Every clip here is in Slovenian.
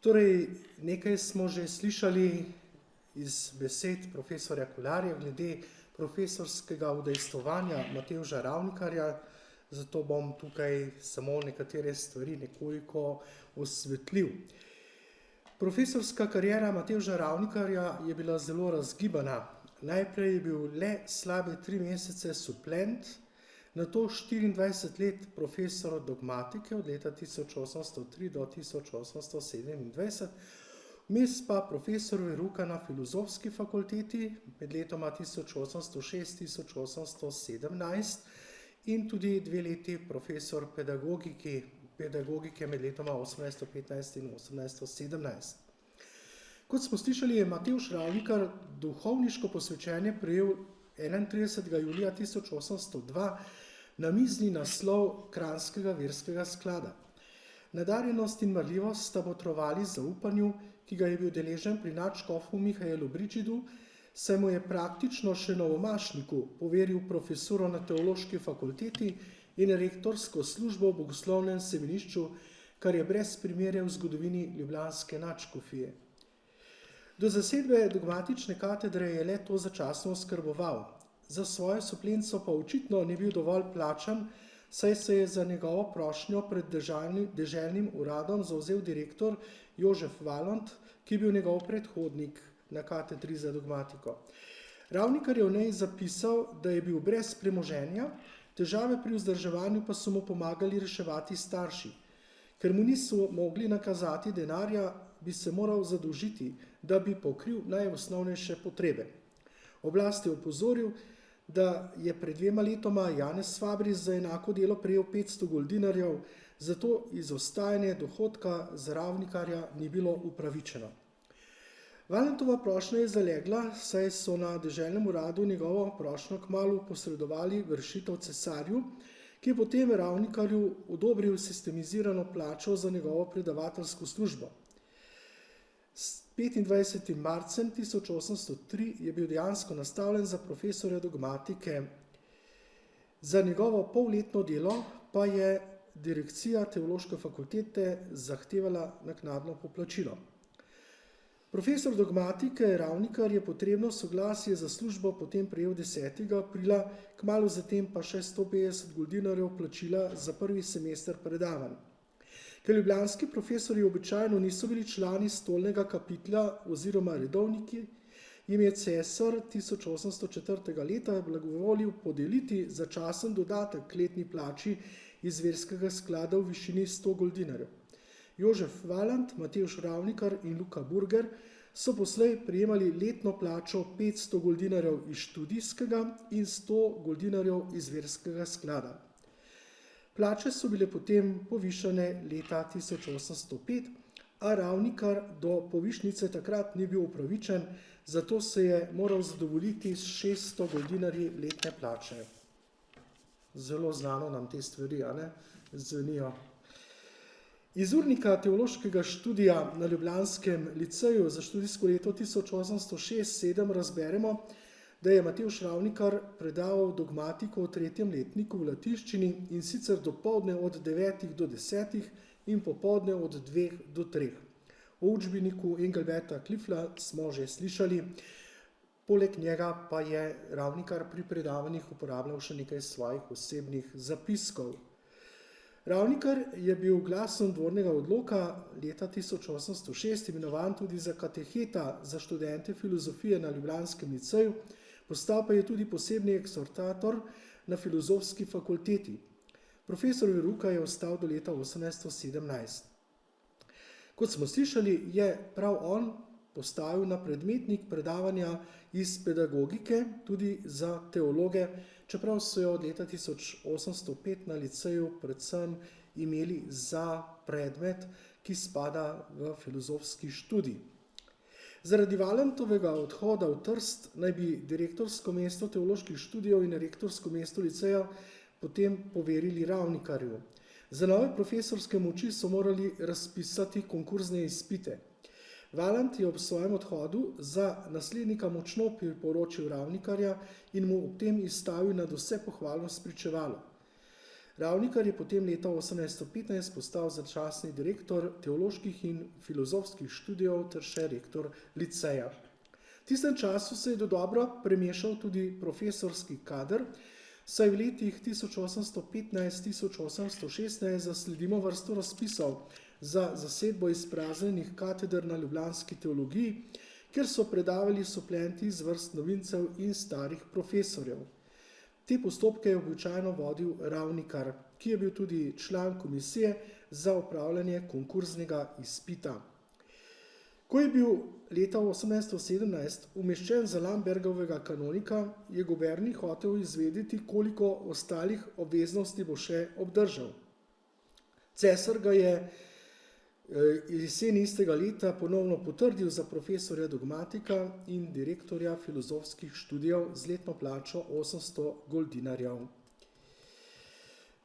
Torej, nekaj smo že slišali iz besed profesorja Kolarja glede profesorskega udejstvovanja Matevža Ravnikarja, zato bom tukaj samo nekatere stvari nekoliko osvetlil. Profesorska kariera Matevža Ravnikarja je bila zelo razgibana. Najprej je bil le slabe 3 mesece suplent, nato 24 let profesor dogmatike od leta 1803 do 1827, vmes pa profesor veruka na Filozofski fakulteti med letoma 1806-1817 in tudi 2 leti profesor pedagogike med letoma 1815 in 1817. Kot smo slišali, je Matevž Ravnikar duhovniško posvečenje prejel 31. julija 1802 namizni naslov Kranjskega verskega sklada. Nadarjenost in marljivost sta botrovali zaupanju, ki ga je bil deležen pri nadškofu Mihaelu Bričidu, saj mu je praktično še novomašniku poveril profesuro na Teološki fakulteti in rektorsko službo v bogoslovnem semenišču, kar je brez primerja v zgodovini ljubljanske nadškofije. Do zasedbe dogmatične katedre je le to začasno oskrboval. Za svojo suplenco pa očitno ni bil dovolj plačan, saj se je za njegovo prošnjo pred deželnim uradom zavzel direktor Jožef Valont, ki je bil njegov predhodnik na katedri za dogmatiko. Ravnikar je v njej zapisal, da je bil brez premoženja, težave pri vzdrževanju pa so mu pomagali reševati starši. Ker mu niso mogli nakazati denarja, bi se moral zadolžiti, da bi pokril najosnovnejše potrebe. Oblast je opozoril, da je pred 2 letoma Janez Fabris za enako delo prejel 500 goldinarjev, zato izostajanje dohodka za Ravnikarja ni bilo upravičeno. Valentova prošnja je zalegla, saj so na deželnem uradu njegovo prošnjo kmalu posredovali vršitev cesarju, ki je potem Ravnikarju odobril sistemizirano plačo za njegovo predavateljsko službo. S 25. marcem 1803 je bil dejansko nastavljen za profesorja dogmatike. Za njegovo polletno delo pa je direkcija Teološke fakultete zahtevala naknadno poplačilo. Profesor dogmatike Ravnikar je potrebno soglasje za službo potem prejel 10. aprila, kmalu zatem pa še 150 goldinarjev plačila za prvi semester predavanj. Ker ljubljanski profesori običajno niso bili člani stolnega kapitla oziroma redovniki, jim je cesar 1804. leta blagovolil podeliti začasen dodatek k letni plači iz verskega sklada v višini 100 goldinarjev. Jožef Valant, Matevž Ravnikar in Luka Burger so poslej prejemali letno plačo 500 goldinarjev iz študijskega in 100 goldinarjev iz verskega sklada. Plače so bile potem povišane leta 1805, a Ravnikar do povišnice takrat ni bil upravičen, zato se je moral zadovoljiti s 600 goldinarji letne plače. Zelo znano nam te stvari, zvenijo. Iz urnika teološkega študija na ljubljanskem liceju za študijsko leto 1806-1807 razberemo, da je Matevž Ravnikar predaval dogmatiko v 3. letniku v latinščini in sicer dopoldne od 9 do 10 in popoldne od 2 do 3. O učbeniku Engelberta Klifla smo že slišali, poleg njega pa je Ravnikar pri predavanjih uporabljal še nekaj svojih osebnih zapiskov. Ravnikar je bil glasom dvornega odloka leta 1806 imenovan tudi za kateheta za študente filozofije na ljubljanskem liceju, postal pa je tudi posebni ekshortator na Filozofski fakulteti. Profesor veruka je ostal do leta 1817. Kot smo slišali, je prav on postavil na predmetnik predavanja iz pedagogike tudi za teologe, čeprav so jo od leta 1805 na liceju predvsem imeli za predmet, ki spada v filozofski študij. Zaradi Valentovega odhoda v Trst naj bi direktorsko mesto teoloških študijev in rektorsko mesto liceja potem poverili Ravnikarju. Za nove profesorske moči so morali razpisati konkurzne izpite. Valant je ob svojem odhodu za naslednika močno priporočil Ravnikarja in mu ob tem izstavil nad vse pohvalno spričevalo. Ravnikar je potem leta 1815 postal začasni direktor teoloških in filozofskih študijev ter še rektor liceja. V tistem času se je dodobra premešal tudi profesorski kader, saj v letih 1815-1816 zasledimo vrsto razpisov za zasedbo izpraznjenih kateder na ljubljanski teologiji, kjer so predavali suplenti iz vrst novincev in starih profesorjev. Te postopke je običajno vodil Ravnikar, ki je bil tudi član komisije za opravljanje konkurznega izpita. Ko je bil leta 1817 umeščen za Lambergovega kanonika, je Guberni hotel izvedeti, koliko ostalih obveznosti bo še obdržal. Cesar ga je jeseni istega leta ponovno potrdil za profesorja dogmatika in direktorja filozofskih študijev z letno plačo 800 goldinarjev.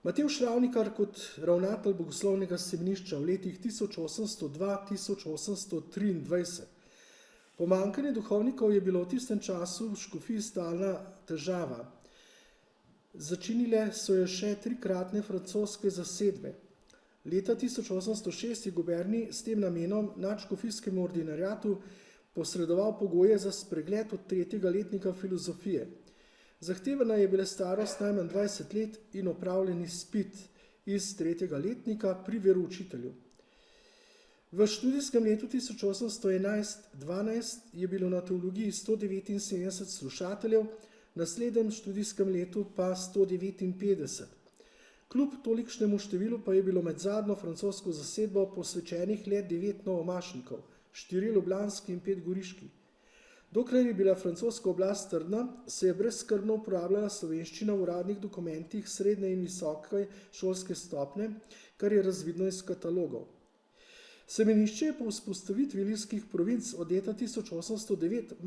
Matevž Ravnikar kot ravnatelj bogoslovnega semenišča v letih 1802-1823. Pomanjkanje duhovnikov je bilo v tistem času v škofiji stalna težava. Začinile so jo še trikratne francoske zasedbe. Leta 1806 je Guberni s tem namenom nadškofijskemu ordinariatu posredoval pogoje za spregled od 3. letnika filozofije. Zahtevana je bila starost najmanj 20 let in opravljen izpit iz 3. letnika pri veroučitelju. V študijskem letu 1811-12 je bilo na teologiji 179 slušateljev, v naslednjem študijskem letu pa 159. Kljub tolikšnemu številu pa je bilo med zadnjo francosko zasedbo posvečenih le 9 novomašnikov, 4 ljubljanski in 5 goriški. Dokler je bila francoska oblast trdna, se je brezskrbno uporabljala slovenščina v uradnih dokumentih srednje in visoke šolske stopnje, kar je razvidno iz katalogov. Semenišče je po vzpostavitvi Ilirskih provinc od leta 1809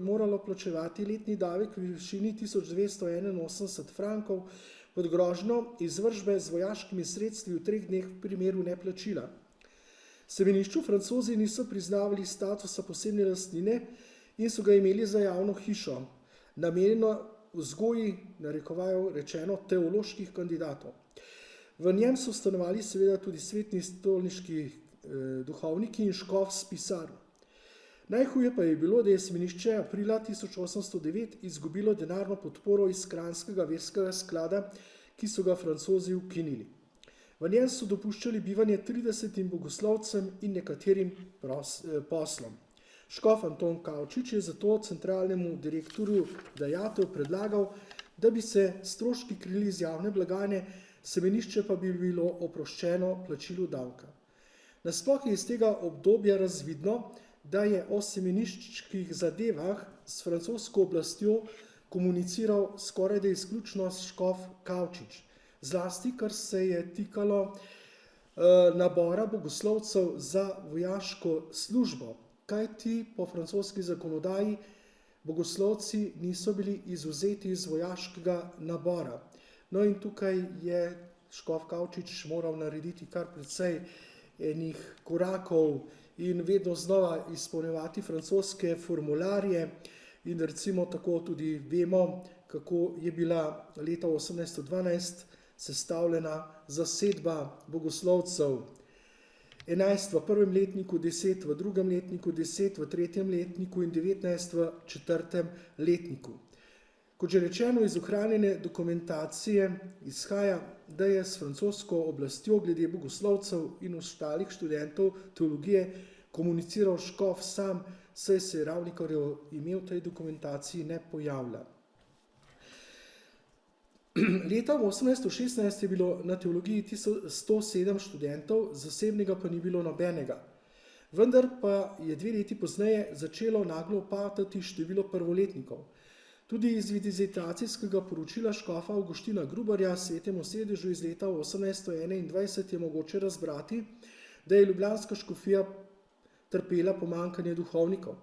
moralo plačevati letni davek v višini 1281 frankov pod grožnjo izvršbe z vojaškimi sredstvi v 3 dneh v primeru neplačila. Semenišču Francozi niso priznavali statusa posebne lastnine in so ga imeli za javno hišo, namenjeno vzgoji, narekovajo rečeno, teoloških kandidatov. V njem so stanovali seveda tudi svetni stolniški duhovniki in škof s pisarno. Najhuje pa je bilo, da je semenišče aprila 1809 izgubilo denarno podporo iz Kranjskega verskega sklada, ki so ga Francozi ukinili. V njem so dopuščali bivanje 30 bogoslovcem in nekaterim poslom. Škof Anton Kavčič je zato centralnemu direktorju dajatev predlagal, da bi se stroški krili iz javne blagajne, semenišče pa bi bilo oproščeno plačilu davka. Nasploh je iz tega obdobja razvidno, da je o semeniščkih zadevah s francosko oblastjo komuniciral skorajda izključno škof Kavčič, zlasti kar se je tikalo nabora bogoslovcev za vojaško službo, kajti po francoski zakonodaji bogoslovci niso bili izvzeti iz vojaškega nabora. No in tukaj je škof Kavčič moral narediti kar precej enih korakov in vedno znova izpolnjevati francoske formularje in recimo tako tudi vemo, kako je bila leta 1812 sestavljena zasedba bogoslovcev. 11 v prvem letniku, 10 v drugem letniku, 10 v tretjem letniku in 19 v četrtem letniku. Kot že rečeno, iz ohranjene dokumentacije izhaja, da je s francosko oblastjo glede bogoslovcev in ostalih študentov teologije komuniciral škof sam, saj se Ravnikarjev ime v tej dokumentaciji ne pojavlja. Leta 1816 je bilo na teologiji 107 študentov, zasebnega pa ni bilo nobenega. Vendar pa je 2 leti pozneje začelo naglo upadati število prvoletnikov. Tudi iz vizitacijskega poročila škofa Avguština Grubarja Svetemu sedežu iz leta 1821 je mogoče razbrati, da je ljubljanska škofija trpela pomanjkanje duhovnikov.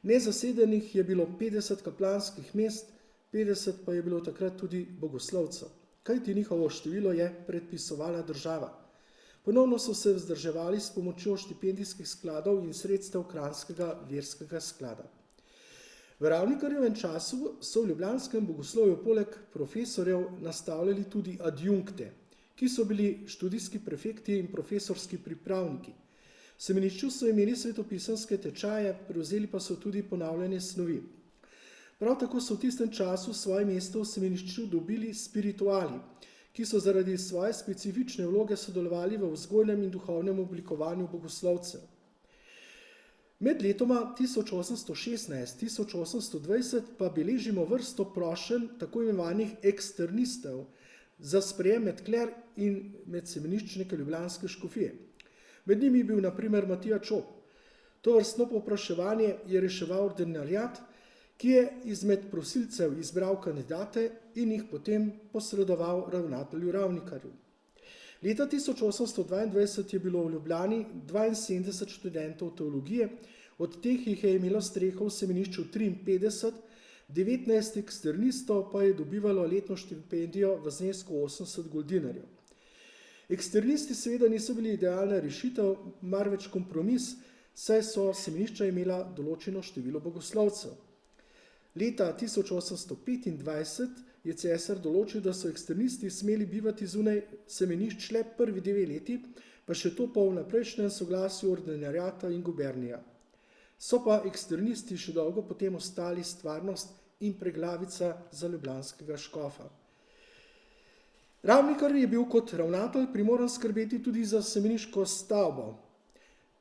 Nezasedenih je bilo 50 kaplanskih mest, 50 pa je bilo takrat tudi bogoslovcev, kajti njihovo število je predpisovala država. Ponovno so se vzdrževali s pomočjo štipendijskih skladov in sredstev Kranjskega verskega sklada. V Ravnikarjevem času so v ljubljanskem bogoslovju poleg profesorjev nastavljali tudi adjunkte. ki so bili študijski prefekti in profesorski pripravniki. V semenišču so imeli svetopisanske tečaje, prevzeli pa so tudi ponavljanje snovi. Prav tako so v tistem času svoje mesto v semenišču dobili spirituali, ki so zaradi svoje specifične vloge sodelovali v vzgojnem in duhovnem oblikovanju bogoslovcev. Med letoma 1816-1820 pa beležimo vrsto prošenj tako imenovanih eksternistov za sprejem med kler in med semeniščnike ljubljanske škofije. Med njimi je bil na primer Matija Čop. To vrstno povpraševanje je reševal ordinarjat, ki je izmed prosilcev izbral kandidate in jih potem posredoval ravnatelju Ravnikarju. Leta 1822 je bilo v Ljubljani 72 študentov teologije, od teh jih je imelo streho v semenišču 53, 19 eksternistov pa je dobivalo letno štipendijo v znesku 80 goldinarjev. Eksternisti seveda niso bili idealna rešitev, marveč kompromis, saj so semenišča imela določeno število bogoslovcev. Leta 1825 je cesar določil, da so eksternisti smeli bivati zunaj semenišč le prvi 2 leti, pa še to po vnaprejšnjem soglasju ordinarjata in gubernija. So pa eksternisti še dolgo potem ostali stvarnost in preglavica za ljubljanskega škofa. Ravnikar je bil kot ravnatelj primoran skrbeti tudi za semeniško stavbo.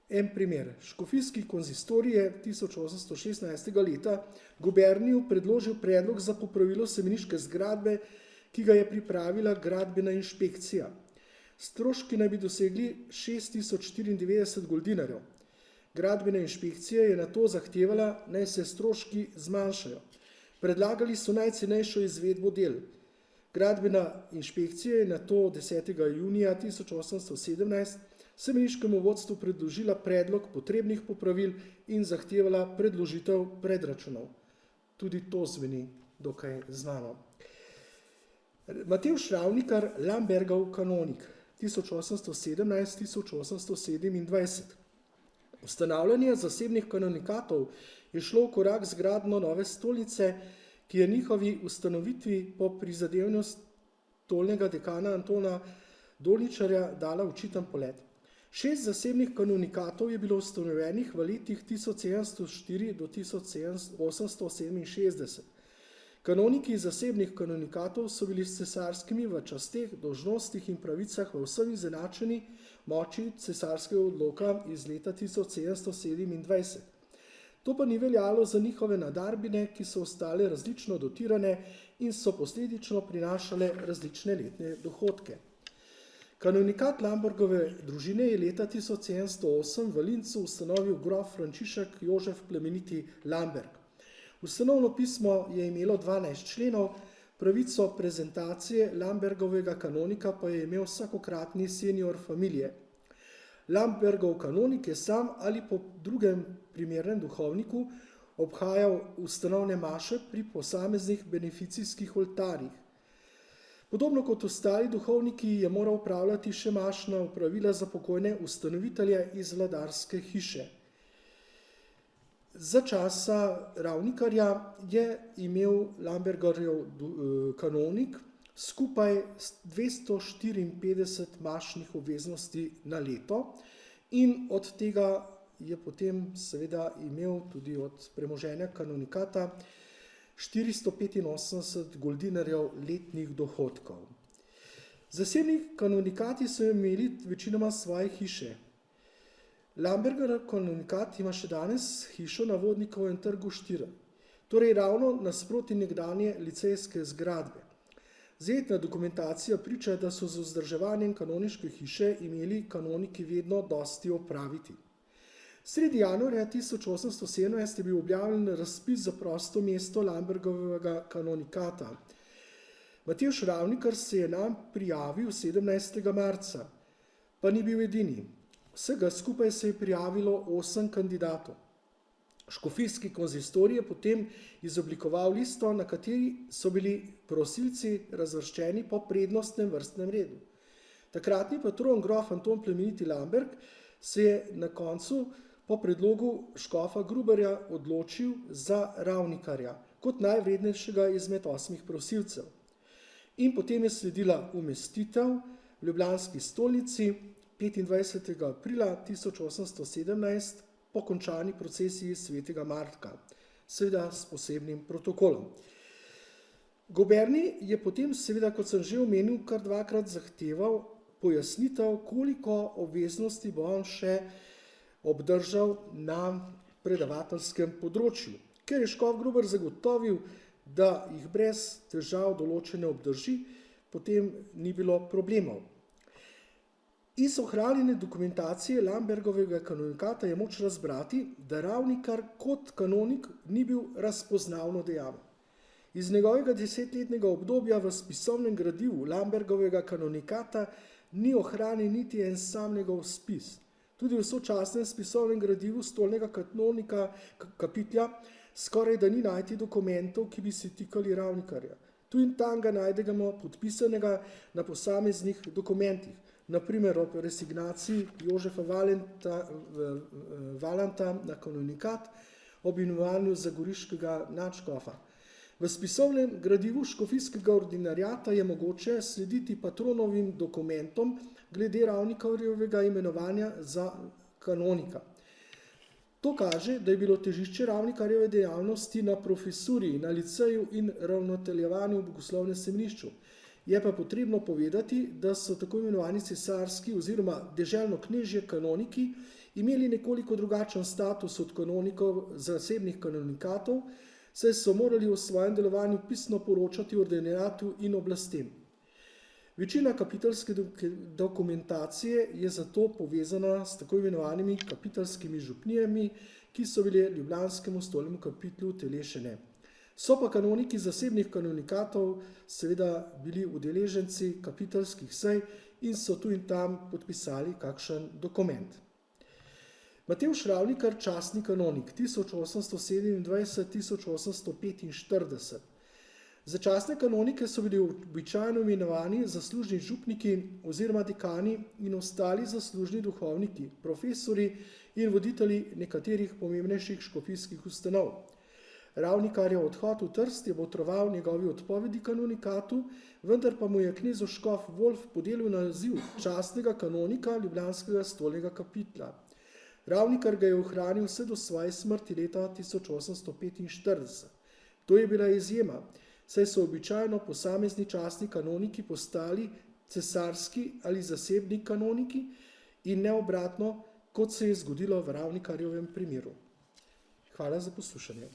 En primer. Škofijski konzistorij je 1816. leta guberniju predložil predlog za popravilo semeniške zgradbe, ki ga je pripravila gradbena inšpekcija. Stroški naj bi dosegli 6094 goldinarjev. Gradbena inšpekcija je nato zahtevala, naj se stroški zmanjšajo. Predlagali so najcenejšo izvedbo del. Gradbena inšpekcija je nato 10. junija 1817 semeniškemu vodstvu predložila predlog potrebnih popravil in zahtevala predložitev predračunov. Tudi to zveni dokaj znano. Matevž Ravnikar, Lambergov kanonik, 1817-1827. Ustanavljanje zasebnih kanonikatov je šlo v korak z gradnjo nove stolnice, ki je njihovi ustanovitvi po prizadevanju stolnega dekana Antona Dolničarja dala očiten polet. 6 zasebnih kanonikatov je bilo ustanovljenih v letih 1704 do 1867. Kanoniki zasebnih kanonikatov so bili s cesarskimi v časteh, dolžnostih in pravicah v vsem izenačeni moči cesarskega odloka iz leta 1727. To pa ni veljalo za njihove nadarbine, ki so ostale različno dotirane in so posledično prinašale različne letne dohodke. Kanonikat Lambergove družine je leta 1708 v Lincu ustanovil grof Frančišek Jožef Plemeniti Lamberg. Ustanovno pismo je imelo 12 členov, pravico prezentacije Lambergovega kanonika pa je imel vsakokratni senior familije. Lambergov kanonik je sam ali po drugem primernem duhovniku obhajal ustanovne maše pri posameznih beneficijskih oltarjih. Podobno kot ostali duhovniki je moral upravljati še mašna opravila za pokojne ustanovitelje iz vladarske hiše. Za časa Ravnikarja je imel Lambergarjev kanonik skupaj 254 mašnih obveznosti na leto in od tega je potem seveda imel tudi od premoženja kanonikata 485 goldinarjev letnih dohodkov. Zasebni kanonikati so imeli večinoma svoje hiše. Lamberger kanonikat ima še danes hišo na Vodnikovem trgu 4, torej ravno nasproti nekdanje licejske zgradbe. Zajetna dokumentacija priča, da so z vzdrževanjem kanoniške hiše imeli kanoniki vedno dosti opraviti. Sredi januarja 1817 je bil objavljen razpis za prosto mesto Lambergovega kanonikata. Matevž Ravnikar se je nam prijavil 17. marca, pa ni bil edini. Vsega skupaj se je prijavilo 8 kandidatov. Škofijski konzistorij je potem izoblikoval listo, na kateri so bili prosilci razvrščeni po prednostnem vrstnem redu. Takratni patron grof Anton Plemeniti Lamberg se je na koncu po predlogu škofa Gruberja odločil za Ravnikarja kot najvrednejšega izmed 8 prosilcev. In potem je sledila umestitev v ljubljanski stolnici 25. aprila 1817 po končani procesiji svetega Marka, seveda s posebnim protokolom. Goberni je potem seveda, kot sem že omenil, kar dvakrat zahteval pojasnitev, koliko obveznosti bo on še obdržal na predavateljskem področju. Ker je škof Gruber zagotovil, da jih brez težav določene obdrži, potem ni bilo problemov. Iz ohranjene dokumentacije Lambergovega kanonikata je moč razbrati, da Ravnikar kot kanonik ni bil razpoznavno dejaven. Iz njegovega 10-letnega obdobja v spisovnem gradivu Lambergovega kanonikata ni ohranjen niti en sam njegov spis. Tudi v sočasnem spisovnem gradivu stolnega kanonika Kapitlja skoraj da ni najti dokumentov, ki bi se tikali Ravnikarja. Tu in tam ga najdemo podpisanega na posameznih dokumentih, naprimer ob resignaciji Jožefa Valanta na kanonikat, ob imenovanju zagoriškega nadškofa. V spisovnem gradivu škofijskega ordinariata je mogoče slediti patronovim dokumentom glede Ravnikarjevega imenovanja za kanonika. To kaže, da je bilo težišče Ravnikarjeve dejavnosti na profesuri, na liceju in ravnateljevanju v bogoslovnem semenišču. Je pa potrebno povedati, da so tako imenovani cesarski oziroma deželno-knežje kanoniki imeli nekoliko drugačen status od kanonikov zasebnih kanonikatov, saj so morali v svojem delovanju pisno poročati ordinariatu in oblastem. Večina kapiteljske dokumentacije je zato povezana s tako imenovanimi kapiteljskimi župnijami, ki so bile ljubljanskemu stolnemu kapitlu utelešene. So pa kanoniki zasebnih kanonikatov seveda bili udeleženci kapiteljskih sej in so tu in tam podpisali kakšen dokument. Matevž Ravnikar, častni kanonik 1827-1845. Za častne kanonike so bili običajno imenovani zaslužni župniki oziroma dekani in ostali zaslužni duhovniki, profesori in voditelji nekaterih pomembnejših škofijskih ustanov. Ravnikarjev odhod v Trst je botroval njegovi odpovedi kanonikatu, vendar pa mu je knez škof Wolf podelil naziv častnega kanonika ljubljanskega stolnega kapitla. Ravnikar ga je ohranil vse do svoje smrti leta 1845. To je bila izjema, saj so običajno posamezni častni kanoniki postali cesarski ali zasebni kanoniki in ne obratno, kot se je zgodilo v Ravnikarjevem primeru. Hvala za poslušanje.